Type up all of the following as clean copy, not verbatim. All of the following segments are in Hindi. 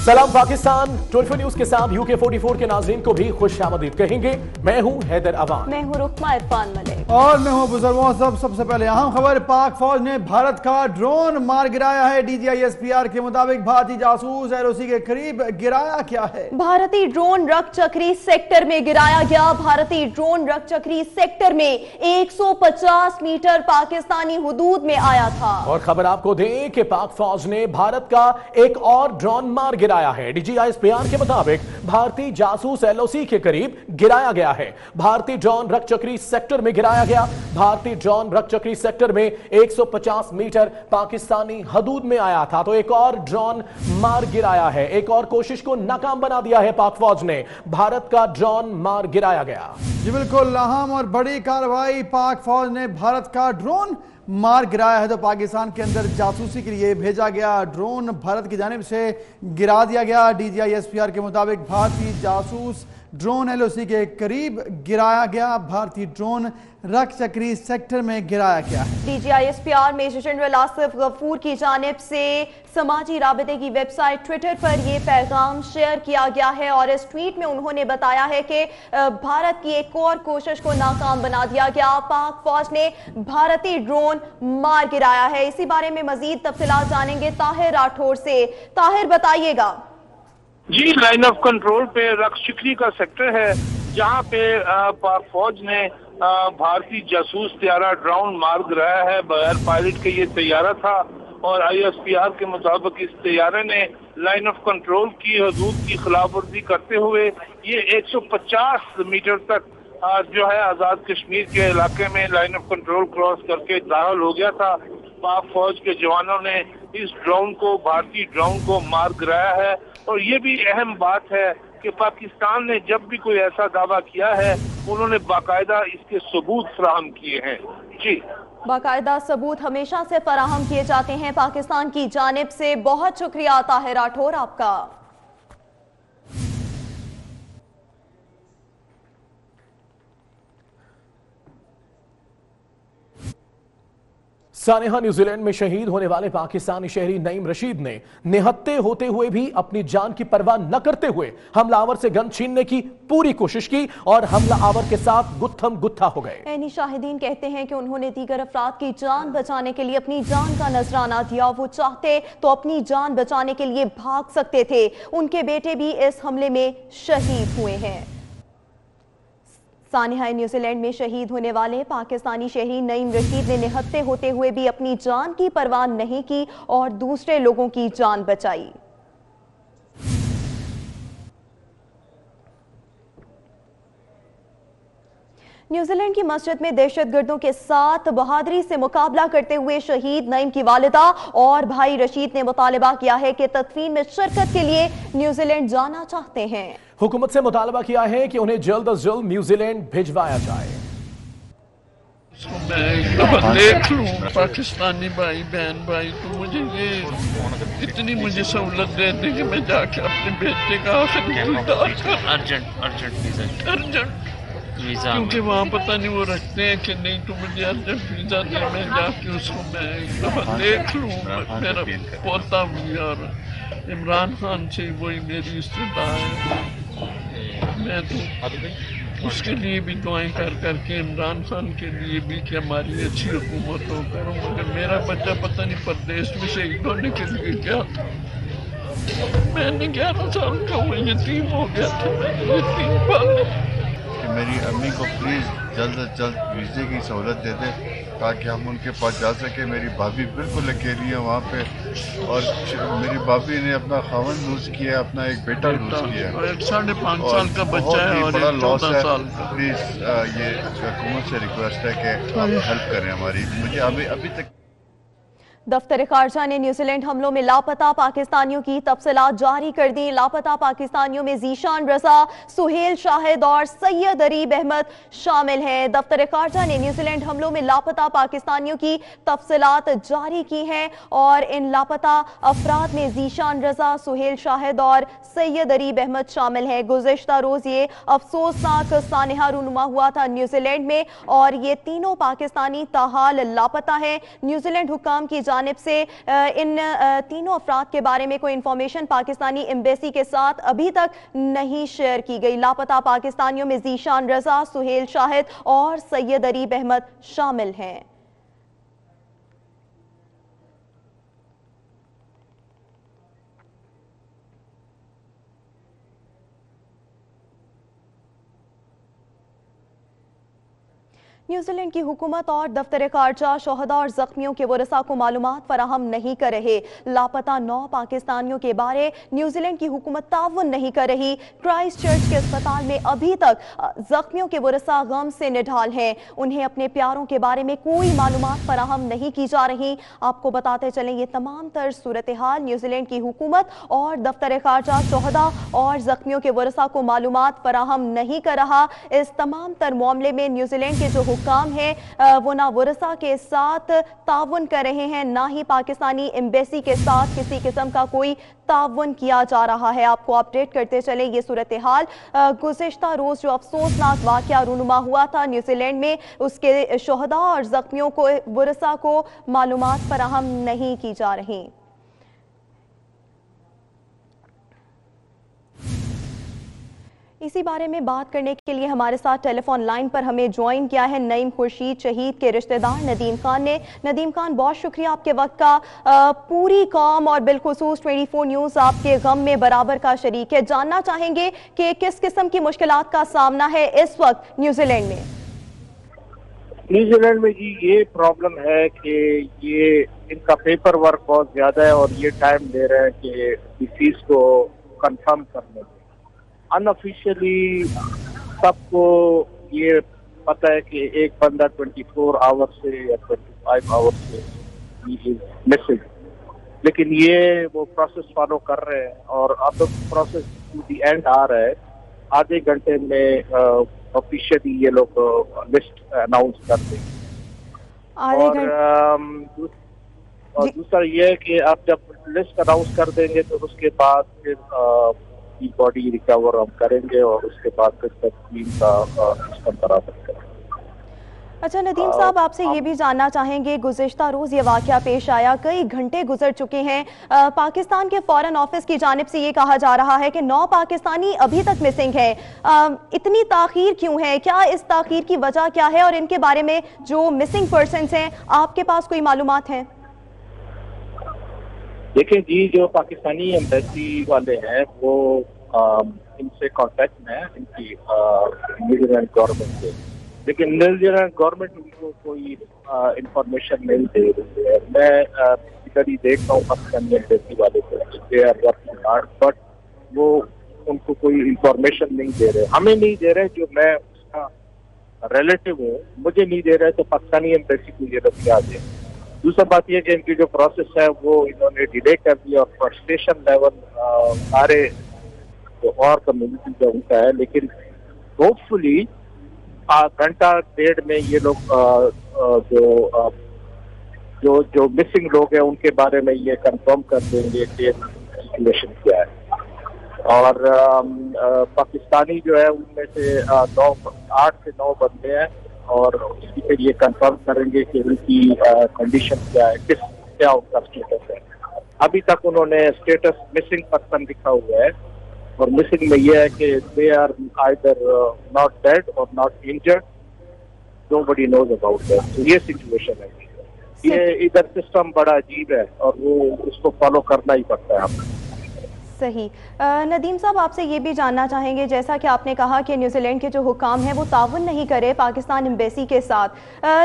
सलाम पाकिस्तान 24 न्यूज के साथ यूके 44 के नाज़रीन को भी खुशामदीद कहेंगे। मैं हूं हैदर अवान, मैं हूं रुकमा इरफान मलिक और मैं हूं बुजुर्गों। सबसे पहले अहम खबर, पाक फौज ने भारत का ड्रोन मार गिराया है। DGISPR के मुताबिक भारतीय जासूस LOC के करीब गिराया क्या है? भारतीय ड्रोन रक्चक्री सेक्टर में गिराया गया। भारतीय ड्रोन रक्चक्री सेक्टर में 150 मीटर पाकिस्तानी हुदूद में आया था। और खबर आपको दें कि पाक फौज ने भारत का एक और ड्रोन मार गिराया है। DGISPR के मुताबिक भारतीय जासूस LOC के करीब गिराया गया है। भारतीय ड्रोन रक्चक्री सेक्टर में गिराया गया। भारतीय ड्रोन रक्चक्री सेक्टर में 150 मीटर पाकिस्तानी हदूद में आया था, तो एक और ड्रोन मार गिराया है। एक और कोशिश को नाकाम बना दिया है पाक फौज ने। भारत का ड्रोन मार गिराया गया। जी बिल्कुल, अहम और बड़ी कार्रवाई। पाक फौज ने भारत का ड्रोन मार गिराया है। तो पाकिस्तान के अंदर जासूसी के लिए भेजा गया ड्रोन भारत की जानिब से गिरा दिया गया। DGISPR के मुताबिक भारतीय जासूस ड्रोन LOC के करीब गिराया गया। भारतीय ड्रोन रक्चक्री सेक्टर में गिराया गया है। DGISPR major general Asif Ghafoor की जानिब से समाजी राबते की वेबसाइट ट्विटर पर यह पैगाम शेयर किया गया है और इस ट्वीट में उन्होंने बताया है कि भारत की एक और कोशिश को नाकाम बना दिया गया। पाक फौज ने भारतीय ड्रोन मार गिराया है। इसी बारे में मजीद तफसीलात जानेंगे ताहिर राठौर से। ताहिर, बताइएगा। जी, लाइन ऑफ कंट्रोल पे रक्चक्री का सेक्टर है, जहां पे पाक फौज ने भारतीय जासूस तैयारा ड्रोन मार गिराया है। बगैर पायलट के ये तैयारा था और ISPR के मुताबिक इस तैयारे ने लाइन ऑफ कंट्रोल की हदूद की खिलाफवर्जी करते हुए ये 150 मीटर तक जो है आजाद कश्मीर के इलाके में लाइन ऑफ कंट्रोल क्रॉस करके दाखिल हो गया था। पाक फौज के जवानों ने इस ड्रोन को, भारतीय ड्रोन को मार गिराया है। और ये भी अहम बात है कि पाकिस्तान ने जब भी कोई ऐसा दावा किया है, उन्होंने बाकायदा इसके सबूत फराहम किए हैं। जी, बाकायदा सबूत हमेशा से फराहम किए जाते हैं पाकिस्तान की जानिब से। बहुत शुक्रिया ताहिर राठौर आपका। सानेहा, न्यूजीलैंड में शहीद होने वाले पाकिस्तानी शहरी नईम रशीद ने निहत्ते होते हुए भी अपनी जान की परवाह न करते हुए हमलावर से गन छीनने की पूरी कोशिश की और हमलावर के साथ गुत्थम गुत्था हो गए। ऐनी शाहिदीन कहते हैं कि उन्होंने दीगर अफराद की जान बचाने के लिए अपनी जान का नजराना दिया। वो चाहते तो अपनी जान बचाने के लिए भाग सकते थे। उनके बेटे भी इस हमले में शहीद हुए हैं। सानेहा, न्यूजीलैंड में शहीद होने वाले पाकिस्तानी शहरी नईम रशीद ने निहत्ते होते हुए भी अपनी जान की परवाह नहीं की और दूसरे लोगों की जान बचाई। न्यूजीलैंड की मस्जिद में दहशतगर्दों के साथ बहादुरी से मुकाबला करते हुए शहीद नईम की वालिदा और भाई रशीद ने मुतालबा किया है कि तदफीन में शिरकत के लिए न्यूजीलैंड जाना चाहते हैं। हुकूमत से मुतालबा किया है कि उन्हें जल्द अज जल्द न्यूजीलैंड भिजवाया जाए। मैं देख लूं पाकिस्तानी भाई बहन भाई, तो मुझे ये इतनी मुझे सहूलत दे दे कि मैं जाके अपने बेटे का अर्जेंट वीजा, क्योंकि वहाँ पता नहीं वो रखते हैं कि नहीं, तो मुझे अर्जेंट वीजा दे, मैं जाके उसको मैं देख लूँ। मेरा पोता भी और इमरान खान से वही मेरी रिश्तेदार है। मैं तो उसके लिए भी दुआएं कर करके इमरान खान के लिए भी कि हमारी अच्छी हुकूमत हो करो। मगर मेरा बच्चा पता नहीं परदेश में शहीद होने के लिए गया था। मैंने 11 साल का वो यतीम हो गया था। मैंने यतीम पाला। मेरी अम्मी को प्लीज़ जल्द से जल्द वीज़े की सहूलत दे दे ताकि हम उनके पास जा सके। मेरी भाभी बिल्कुल अकेली है वहाँ पे और मेरी भाभी ने अपना खावन लूज किया है, अपना एक बेटा लूज किया है। 5.5 साल का बच्चा है और बड़ा लॉस है। 14 साल का। प्लीज़ ये हुकूमत से रिक्वेस्ट है कि आप हेल्प करें हमारी। मुझे अभी तक दफ्तर खारजा ने न्यूजीलैंड हमलों में लापता पाकिस्तानियों की तफसीलात जारी कर दी। लापता पाकिस्तानियों में जीशान रजा, सुहेल शाहिद और सैयद अरीब अहमद शामिल हैं। दफ्तर खारजा ने न्यूजीलैंड हमलों में लापता पाकिस्तानियों की तफसीलात जारी की हैं और इन लापता अफराद में जीशान रजा, सुहेल शाहिद और सैयद अरीब अहमद शामिल हैं। गुज़िश्ता रोज ये अफसोसनाक सानहा रूनुमा हुआ था न्यूजीलैंड में और ये तीनों पाकिस्तानी ताहाल लापता हैं। न्यूजीलैंड हुक्काम की जानिब से इन तीनों अफराद के बारे में कोई इंफॉर्मेशन पाकिस्तानी एम्बेसी के साथ अभी तक नहीं शेयर की गई। लापता पाकिस्तानियों में जीशान रजा, सुहेल शाहिद और सैयद अरीब अहमद शामिल हैं। न्यूजीलैंड की हुकूमत और दफ्तर खारजा शोहदा और जख्मियों के वरसा को मालूमात फराहम नहीं कर रहे। लापता 9 पाकिस्तानियों के बारे न्यूजीलैंड की हुकूमत ताउन नहीं कर रही। क्राइस्ट चर्च के अस्पताल में अभी तक जख्मियों के वरसा गम से निढाल हैं। उन्हें अपने प्यारों के बारे में कोई मालूमात फराहम नहीं की जा रही। आपको बताते चलें, ये तमाम तर सूरत हाल न्यूजीलैंड की हुकूमत और दफ्तर खारजा शोहदा और जख्मियों के वरसा को मालूमात फराहम नहीं कर रहा। इस तमाम तर मामले में न्यूजीलैंड के जो काम है वो ना वरसा के साथ ताउन कर रहे हैं, ना ही पाकिस्तानी एम्बेसी के साथ किसी किस्म का कोई ताउन किया जा रहा है। आपको अपडेट करते चले ये सूरत हाल। गुज़िश्ता रोज जो अफसोसनाक वाकया रूनुमा हुआ था न्यूजीलैंड में, उसके शोहदा और जख्मियों को वरसा को मालूमात फराहम नहीं की जा रही। इसी बारे में बात करने के लिए हमारे साथ टेलीफोन लाइन पर हमें ज्वाइन किया है नईम खुर्शीद शहीद के रिश्तेदार नदीम खान ने। नदीम खान, बहुत शुक्रिया आपके वक्त का। पूरी कौम और बिलखुसूस 24 न्यूज़ आपके गम में बराबर का शरीक है। जानना चाहेंगे कि किस किस्म की मुश्किलात का सामना है इस वक्त न्यूजीलैंड में? न्यूजीलैंड में जी ये प्रॉब्लम है कि ये इनका पेपर वर्क बहुत ज्यादा है और ये टाइम ले रहे हैं कि डिसीज को कंफर्म करने में। अनऑफिशियली सबको ये पता है कि एक बंदा 24 आवर से या 25 आवर से मिसिंग, लेकिन ये वो प्रोसेस फॉलो कर रहे हैं और अब प्रोसेस टू द एंड आ रहा है। आधे घंटे में ऑफिशियली ये लोग लिस्ट अनाउंस कर देंगे। और दूसरा ये है कि आप जब लिस्ट अनाउंस कर देंगे तो उसके बाद फिर बॉडी रिकवर हम करेंगे और उसके बाद फिर तस्लीम का सिस्टम बराबर करेंगे। अच्छा नदीम साहब, आपसे ये भी जानना चाहेंगे, गुज़िश्ता रोज ये वाकया पेश आया, कई घंटे गुजर चुके हैं, पाकिस्तान के फॉरेन ऑफिस की जानिब से ये कहा जा रहा है कि 9 पाकिस्तानी अभी तक मिसिंग है। इतनी ताखीर क्यों है? क्या इस ताखीर की वजह क्या है और इनके बारे में जो मिसिंग पर्सन्स हैं आपके पास कोई मालूमात हैं? देखिए जी, जो पाकिस्तानी एम्बेसी वाले हैं वो इनसे कांटेक्ट में है, इनकी न्यूजीलैंड गवर्नमेंट से, लेकिन न्यूजीलैंड गवर्नमेंट उनको कोई इंफॉर्मेशन नहीं दे रही है। मैं इधर ही देख रहा हूँ पाकिस्तानी एम्बेसी वाले को, they are working hard, but वो उनको कोई इंफॉर्मेशन नहीं दे रहे, हमें नहीं दे रहे। जो मैं उसका रिलेटिव हूँ मुझे नहीं दे रहे, तो पाकिस्तानी एम्बेसी को ये लोग क्या दें। दूसरा बात यह कि इनकी जो प्रोसेस है वो इन्होंने डिले कर दिया और फ्रस्ट्रेशन लेवल सारे जो और कम्युनिटी का उनका है, लेकिन होपफुली घंटा डेढ़ में ये लोग जो मिसिंग लोग हैं उनके बारे में ये कंफर्म कर देंगे कि सिचुएशन क्या है। और पाकिस्तानी जो है उनमें से 8 से 9 बंदे हैं और उसकी फिर ये कंफर्म करेंगे कि उनकी कंडीशन क्या है, क्या उनका स्टेटस है। अभी तक उन्होंने स्टेटस मिसिंग पर्सन लिखा हुआ है और मिसिंग में यह है कि they are either not dead और not injured, nobody knows about that. तो ये सिचुएशन है। ये इधर सिस्टम बड़ा अजीब है और वो उसको फॉलो करना ही पड़ता है हमें। सही। नदीम साहब, आपसे ये भी जानना चाहेंगे, जैसा कि आपने कहा कि न्यूजीलैंड के जो हुकाम हैं वो ताउन नहीं करे पाकिस्तान एम्बेसी के साथ,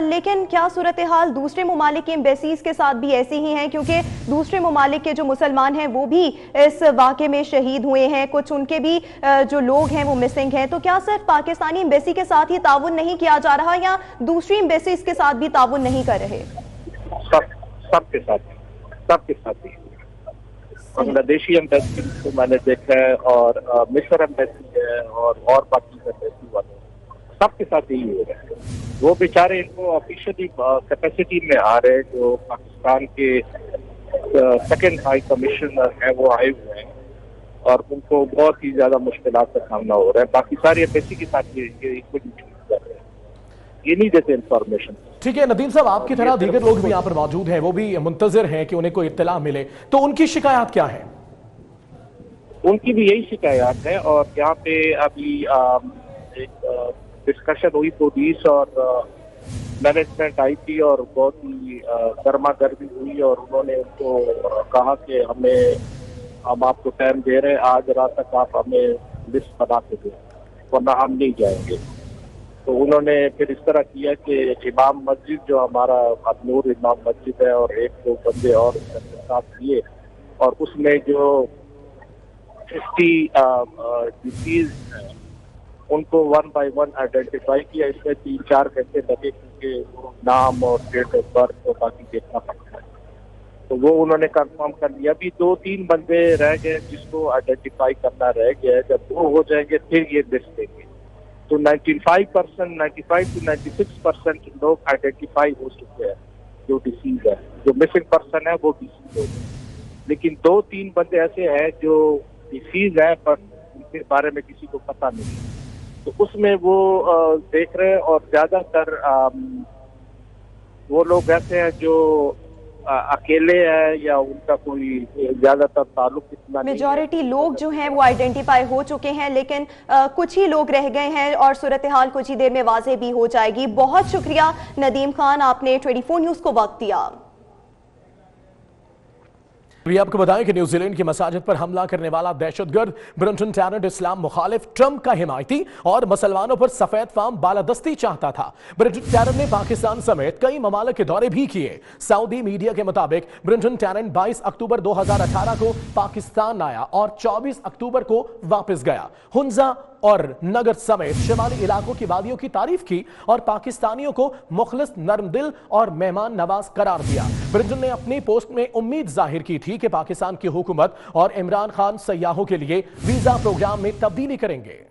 लेकिन क्या सूरत हाल दूसरे ममालिक की एम्बेसीज के साथ भी ऐसी ही हैं? क्योंकि दूसरे ममालिक के जो मुसलमान हैं वो भी इस वाक़े में शहीद हुए हैं, कुछ उनके भी जो लोग हैं वो मिसिंग हैं। तो क्या सिर्फ पाकिस्तानी एम्बेसी के साथ ही ताउन नहीं किया जा रहा या दूसरी एम्बेसीज के साथ भी ताउन नहीं कर रहे? सबके साथ ही। बांग्लादेशी एम्बेसी को मैंने देखा है और मिस्र एम्बेसी है और बाकी एम्बेसी वाले सबके साथ यही हो रहा है। वो बेचारे इनको ऑफिशियली कैपेसिटी में आ रहे हैं, जो पाकिस्तान के सेकंड हाई कमिश्नर है वो आए हुए हैं और उनको बहुत ही ज्यादा मुश्किलात का सामना हो रहा है। बाकी सारी एम्बेसी के साथ ये कुछ कर रहे हैं। ये नहीं देते इंफॉर्मेशन। ठीक है नदीम साहब, आपकी तरह दीगर लोग भी यहाँ पर मौजूद हैं, वो भी मुंतजिर हैं कि उन्हें कोई इत्तला मिले, तो उनकी शिकायत क्या है? उनकी भी यही शिकायत है और यहाँ पे अभी एक डिस्कशन हुई, पुलिस और मैनेजमेंट आई थी और बहुत ही गर्मा गर्मी हुई और उन्होंने उनको कहा कि हम आपको टाइम दे रहे हैं, आज रात तक आप हमें लिस्ट बना के दें वरना हम नहीं जाएंगे। तो उन्होंने फिर इस तरह किया कि इमाम मस्जिद जो हमारा अबनूर इमाम मस्जिद है और एक दो बंदे और साथ लिए और उसमें जो 50 डिसीज हैं उनको 1 बाय 1 आइडेंटिफाई किया। इसमें 3-4 घंटे लगे क्योंकि नाम और डेट ऑफ बर्थ और बाकी देखना पड़ता है, तो वो उन्होंने कंफर्म कर लिया। अभी 2-3 बंदे रह गए जिसको आइडेंटिफाई करना रह गया है, जब वो हो जाएंगे फिर ये लिस्ट देंगे। तो 95 to 96% लोग आइडेंटिफाई हो चुके हैं जो डिसीज है, जो मिसिंग पर्सन है वो डिसीज हो गए। लेकिन 2-3 बंदे ऐसे हैं जो डिसीज है पर उनके बारे में किसी को पता नहीं, तो उसमें वो देख रहे हैं। और ज्यादातर वो लोग ऐसे हैं जो अकेले हैं या उनका कोई ज्यादातर ताल्लुक इतना नहीं है। मेजॉरिटी लोग जो हैं वो आइडेंटिफाई हो चुके हैं, लेकिन कुछ ही लोग रह गए हैं और सूरत हाल कुछ ही देर में वाज़ेह भी हो जाएगी। बहुत शुक्रिया नदीम खान, आपने 24 न्यूज़ को वक्त दिया। अभी आपको बताएं कि न्यूजीलैंड की मसाजिद पर हमला करने वाला दहशतगर्द ब्रेंटन टैरेंट इस्लाम मुखालिफ ट्रंप का हिमायती और मुसलमानों पर सफेद फार्म बालादस्ती चाहता था। ब्रेंटन टैरेंट ने पाकिस्तान समेत कई ममालिक के दौरे भी किए। सऊदी मीडिया के मुताबिक ब्रेंटन टैरेंट 22 अक्टूबर 2018 को पाकिस्तान आया और 24 अक्टूबर को वापस गया। हुंजा और नगर समेत शिमाली इलाकों की वादियों की तारीफ की और पाकिस्तानियों को मुखलिस, नरमदिल और मेहमान नवाज करार दिया। ब्रेंटन ने अपनी पोस्ट में उम्मीद जाहिर की थी कि पाकिस्तान की हुकूमत और इमरान खान सयाहों के लिए वीजा प्रोग्राम में तब्दीली करेंगे।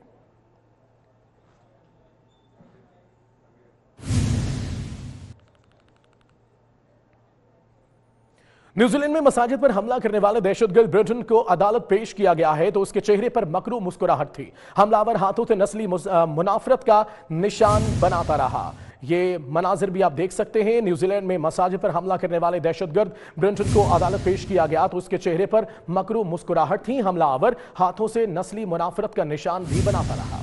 न्यूजीलैंड में मसाजिद पर हमला करने वाले दहशतगर्द ब्रेंटन को अदालत पेश किया गया है तो उसके चेहरे पर मकरू मुस्कुराहट थी। हमलावर हाथों से नस्ली मुनाफरत का निशान बनाता रहा। ये मनाजिर भी आप देख सकते हैं। न्यूजीलैंड में मसाजिद पर हमला करने वाले दहशतगर्द ब्रेंटन को अदालत पेश किया गया तो उसके चेहरे पर मकरू मुस्कुराहट थी। हमलावर हाथों से नस्ली मुनाफरत का निशान भी बनाता रहा।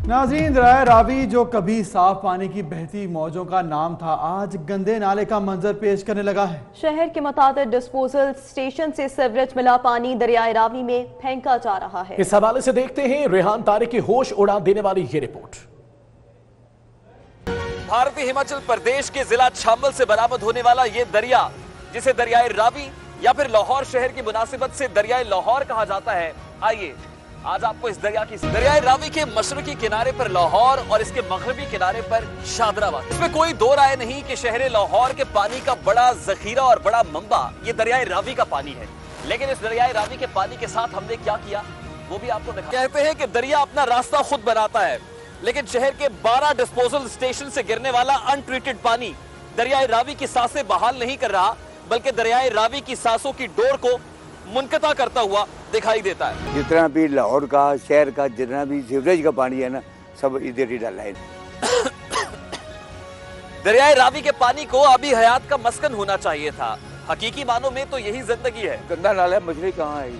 नाज़रीन, दरिया रावी जो कभी साफ पानी की बहती मौजों का नाम था, आज गंदे नाले का मंजर पेश करने लगा है। शहर के मुताबिक डिस्पोजल स्टेशन से सीवरेज मिला पानी दरिया रावी में फेंका जा रहा है। इस हवाले से देखते हैं रेहान तारिक की होश उड़ा देने वाली ये रिपोर्ट। भारतीय हिमाचल प्रदेश के जिला छांबल से बरामद होने वाला ये दरिया, जिसे दरियाए रावी या फिर लाहौर शहर की मुनासिबत से दरियाए लाहौर कहा जाता है, आइए आज आपको इस दरियाए रावी के मशरकी किनारे पर लाहौर और इसके मगरबी किनारे पर शादराबाद। इसमें कोई दो राय नहीं कि शहर लाहौर के पानी का बड़ा जखीरा और बड़ा मंबा ये दरियाए रावी का पानी है। लेकिन इस दरियाए रावी के पानी के साथ हमने क्या किया वो भी आपको दिखा। कहते हैं कि दरिया अपना रास्ता खुद बनाता है, लेकिन शहर के 12 डिस्पोजल स्टेशन से गिरने वाला अनट्रीटेड पानी दरियाए रावी की सांसें बहाल नहीं कर रहा, बल्कि दरियाए रावी की सांसों की डोर को मुनकता करता हुआ दिखाई देता है। जितना भी लाहौर का शहर का जितना भी सीवरेज का पानी है ना, सब इधर ही डाला है। दरियाए रावी के पानी को अभी हयात का मस्कन होना चाहिए था। हकीकी मानों में तो यही जिंदगी है। गंदा नाला मछली कहाँ है?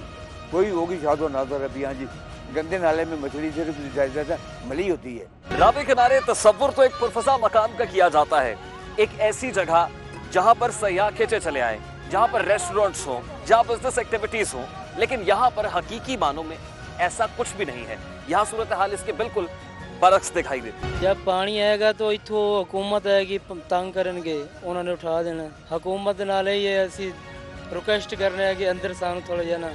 कोई होगी शादो नादर अभी। हाँ जी, गंदे नाले में मछली सिर्फ मली होती है। रावी किनारे तस्वुर तो एक पुरफसा मकाम का किया जाता है, एक ऐसी जगह जहाँ पर सयाह खींचे चले आए, जहाँ पर रेस्टोरेंट्स हो, जहाँ बिजनेस एक्टिविटीज हो, लेकिन यहाँ पर हकीकी मानों में ऐसा कुछ भी नहीं है। यहाँ सूरत हाल इसके बिल्कुल बरक्स दिखाई देती। जब पानी आएगा तो इतो हुकूमत आएगी तंग करेंगे, उन्होंने उठा देना। हुकूमत नाले ये ऐसी रिक्वेस्ट कर रहे हैं कि अंदर सानू थोड़ा जाना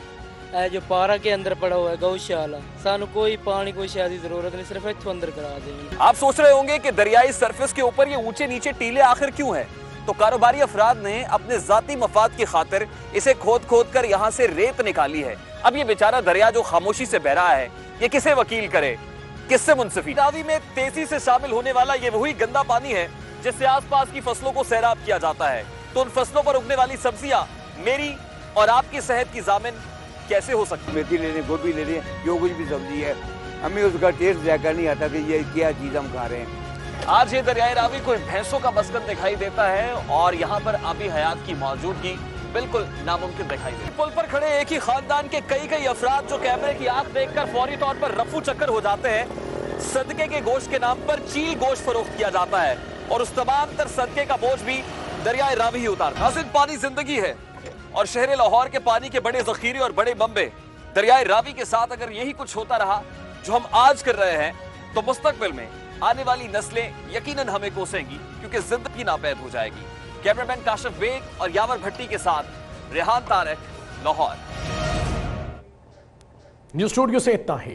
जो पारा के अंदर पड़ा हुआ है गौशाला, सानू कोई पानी कोई शायद जरूरत नहीं, सिर्फ इतो अंदर करा देंगे। आप सोच रहे होंगे कि दरियाई सरफेस के ऊपर ये ऊंचे नीचे टीले आखिर क्यों है? तो कारोबारी अफराद ने अपने जाती मफाद की खातिर इसे खोद खोद कर यहाँ से रेत निकाली है। अब ये बेचारा दरिया जो खामोशी से बह रहा है, ये किसे वकील करे, किससे मुंसिफी। रावी में तेजी से शामिल होने वाला ये वही गंदा पानी है जिससे आसपास की फसलों को सैराब किया जाता है। तो उन फसलों पर उगने वाली सब्जियां मेरी और आपकी सेहत की जामिन कैसे हो सकती? मेथी ले लें, गोभी ले लें, जो कुछ भी सब्जी है, हमें उसका टेस्ट जायका नहीं आता कि ये क्या चीज हम खा रहे हैं। आज ये दरियाए रावी कोई भैंसों का मस्कन दिखाई देता है और यहाँ पर आबी हयात की मौजूदगी बिल्कुल नामुमकिन दिखाई देती है। पुल पर खड़े एक ही खानदान के कई अफराद जो कैमरे की आंख देखकर फौरी तौर पर रफू चक्कर हो जाते हैं। सदके के गोश्त के नाम पर चील गोश्त फरोख्त किया जाता है और उस तमाम तर सदके का बोझ भी दरियाए रावी ही उतारता है। हासिल पानी जिंदगी है और शहर लाहौर के पानी के बड़े जखीरे और बड़े बम्बे दरियाए रावी के साथ अगर यही कुछ होता रहा जो हम आज कर रहे हैं, तो मुस्तकबिल में आने वाली नस्लें यकीनन हमें कोसेंगी, क्योंकि जिंदगी नापैद हो जाएगी। कैमरामैन काशिफ बेग और यावर भट्टी के साथ रेहान तारक, लाहौर। न्यूज स्टूडियो से इतना ही।